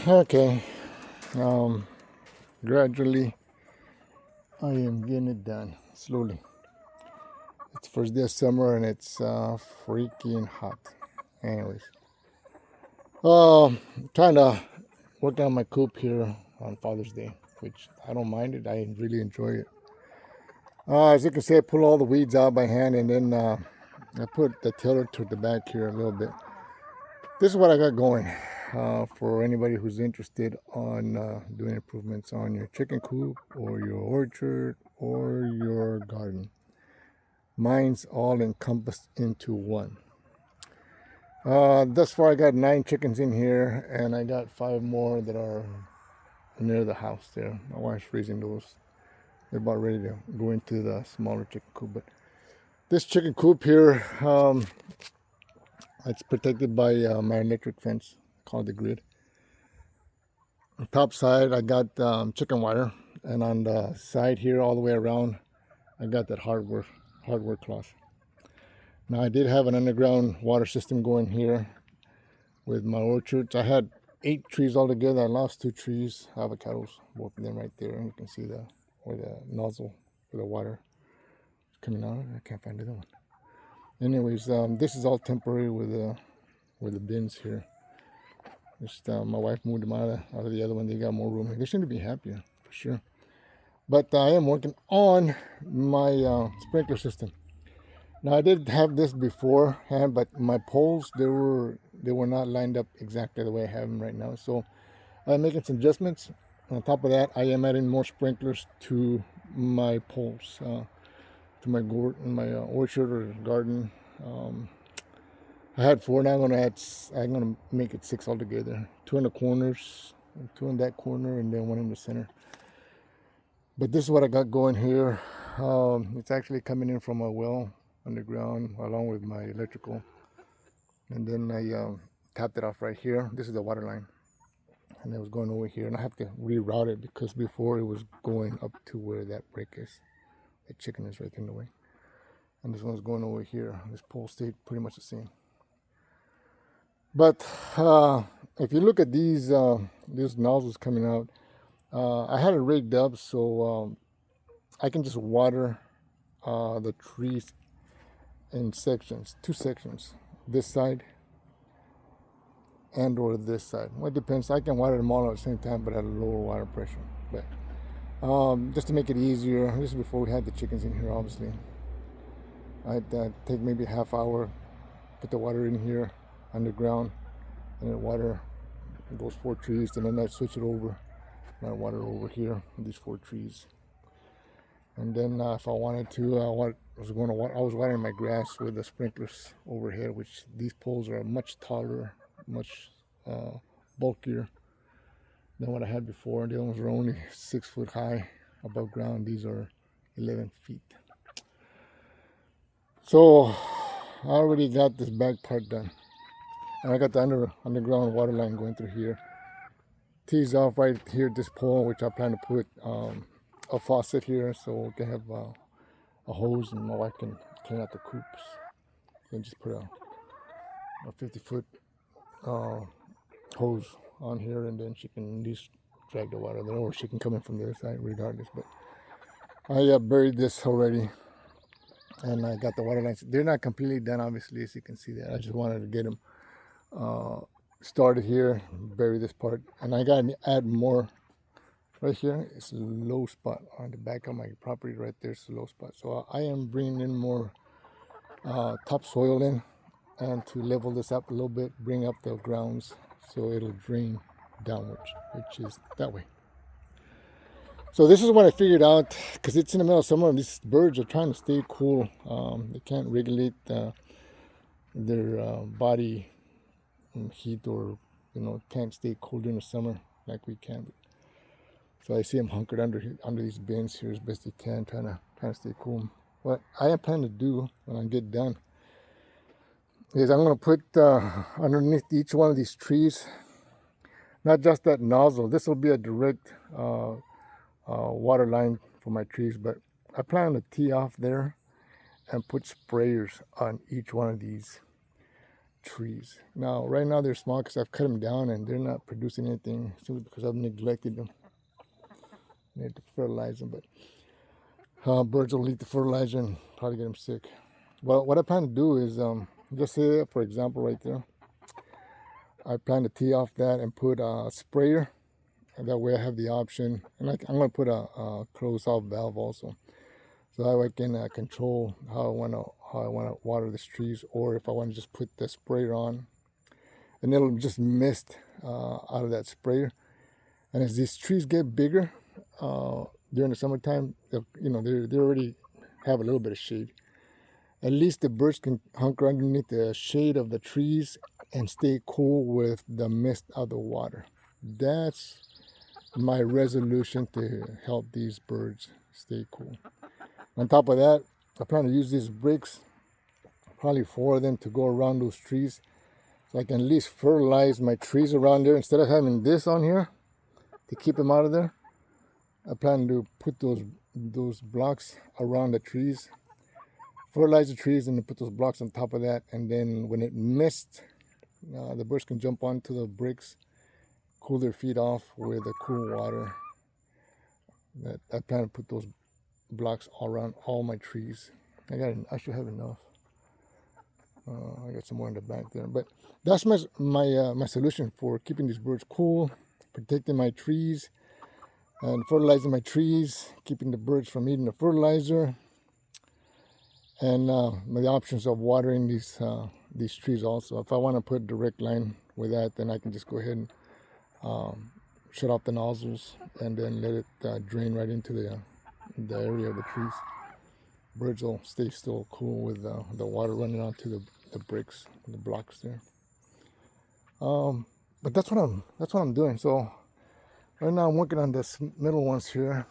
Okay, um, gradually I am getting it done slowly. It's first day of summer and it's freaking hot. Anyways, trying to work on my coop here on Father's Day, which I don't mind it. I really enjoy it. As you can see, I pull all the weeds out by hand and then I put the tiller to the back here a little bit. This is what I got going for anybody who's interested on doing improvements on your chicken coop or your orchard or your garden. Mine's all encompassed into one. Thus far, I got 9 chickens in here, and I got 5 more that are near the house there. My wife's raising those. They're about ready to go into the smaller chicken coop. But this chicken coop here, it's protected by my electric fence called the grid. On the top side, I got chicken wire, and on the side here, all the way around, I got that hardware cloth. Now I did have an underground water system going here with my orchards. I had 8 trees altogether. I lost 2 trees, avocados, both of them right there. And you can see where the nozzle for the water is coming out. I can't find the other one. Anyways, this is all temporary with the bins here. Just my wife moved them out of the other one. They got more room. They seem to be happier for sure. But I am working on my sprinkler system. Now I did have this beforehand, but my poles they were not lined up exactly the way I have them right now. So I'm making some adjustments. On top of that, I am adding more sprinklers to my poles, to my orchard or garden. I had 4. Now I'm gonna make it 6 altogether. 2 in the corners, 2 in that corner, and then 1 in the center. But this is what I got going here. It's actually coming in from a well underground along with my electrical, and then I tapped it off right here. This is the water line, and it was going over here, and I have to reroute it because before it was going up to where that break is. The chicken is right in the way, and this one's going over here. This pole stayed pretty much the same. But if you look at these nozzles coming out, I had it rigged up so I can just water the trees in sections, 2 sections, this side and or this side. Well, it depends. I can water them all at the same time, but at a lower water pressure. But just to make it easier, this is before we had the chickens in here, obviously. I'd take maybe a half hour, put the water in here underground, and then water those 4 trees, and then I'd switch it over. And I'd water over here, these 4 trees. And then if I wanted to, I was watering my grass with the sprinklers overhead, which these poles are much taller, much bulkier than what I had before. The other ones were only 6 foot high above ground. These are 11 feet. So I already got this back part done. And I got the underground water line going through here. Tees off right here at this pole, which I plan to put a faucet here so we can have a hose and my wife can clean out the coops. Then just put a 50-foot hose on here, and then she can at least drag the water there, or she can come in from the other side regardless. But I buried this already, and I got the water lines. They're not completely done, obviously, as you can see that. I just wanted to get them started here, bury this part, and I got to add more. Right here, it's a low spot on the back of my property. Right there, it's a low spot. So I am bringing in more topsoil in, and to level this up a little bit, bring up the grounds so it'll drain downwards, which is that way. So this is what I figured out, because it's in the middle of summer and these birds are trying to stay cool. They can't regulate their body heat, or can't stay cool during the summer like we can. So I see them hunkered under these bins here as best they can, trying to stay cool. What I am planning to do when I get done is I'm going to put underneath each one of these trees, not just that nozzle. This will be a direct water line for my trees, but I plan to tee off there and put sprayers on each one of these. trees. Now, right now they're small because I've cut them down and they're not producing anything simply because I've neglected them. I need to fertilize them, but birds will eat the fertilizer and probably get them sick. Well, what I plan to do is, just say, for example, right there, I plan to tee off that and put a sprayer. And that way I have the option, and I'm going to put a closed-off valve also, so that way I can control how I want to water these trees, or if I want to just put the sprayer on, and it'll just mist out of that sprayer. And as these trees get bigger during the summertime, they already have a little bit of shade. At least the birds can hunker underneath the shade of the trees and stay cool with the mist of the water. That's my resolution to help these birds stay cool. On top of that, I plan to use these bricks, probably 4 of them, to go around those trees, so I can at least fertilize my trees around there. Instead of having this on here to keep them out of there, I plan to put those blocks around the trees, fertilize the trees, and then put those blocks on top of that. And then when it mists, the birds can jump onto the bricks, cool their feet off with the cool water. I plan to put those blocks all around all my trees. I should have enough. I got some more in the back there, but that's my solution for keeping these birds cool, protecting my trees, and fertilizing my trees, keeping the birds from eating the fertilizer, and the options of watering these trees also. If I want to put a direct line with that, then I can just go ahead and shut off the nozzles and then let it drain right into the area of the trees. Birds will stay still cool with the water running onto the bricks, the blocks there. But that's what I'm doing. So right now I'm working on this middle ones here.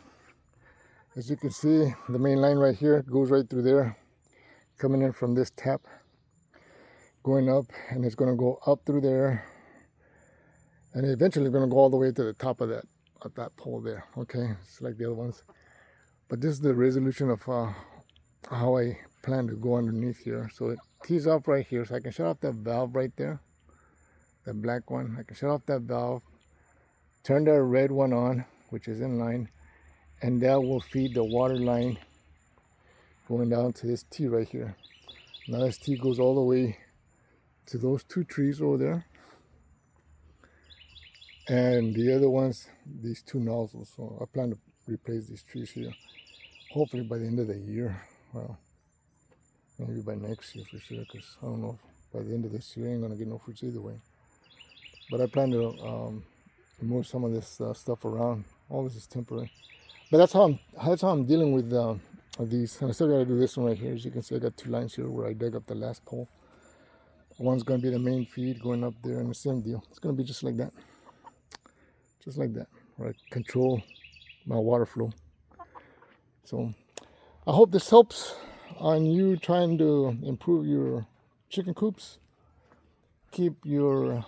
As you can see, the main line right here goes right through there, coming in from this tap, going up, and it's going to go up through there, and eventually going to go all the way to the top of that pole there. Okay, it's like the other ones, but this is the resolution of how I plan to go underneath here. So it tees off right here, so I can shut off that valve right there, the black one. I can shut off that valve, turn the red one on, which is in line, and that will feed the water line going down to this T right here. Now this T goes all the way to those 2 trees over there, and the other ones, these 2 nozzles. So I plan to replace these trees here, hopefully by the end of the year. Well, maybe by next year for sure, because I don't know if by the end of this year I ain't gonna get no fruits either way. But I plan to move some of this stuff around. All this is temporary, but that's how I'm dealing with these. And I still gotta do this one right here. As you can see, I got 2 lines here where I dug up the last pole. One's gonna be the main feed going up there, and the same deal. It's gonna be just like that, where I control my water flow. So I hope this helps on you trying to improve your chicken coops, keep your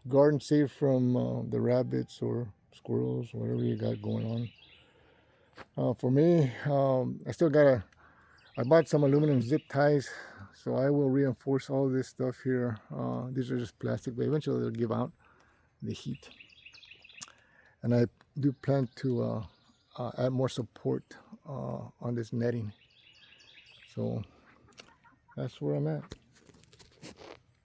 garden safe from the rabbits or squirrels, whatever you got going on. For me, I bought some aluminum zip ties, so I will reinforce all this stuff here. These are just plastic, but eventually they'll give out the heat. And I do plan to add more support on this netting. So that's where I'm at.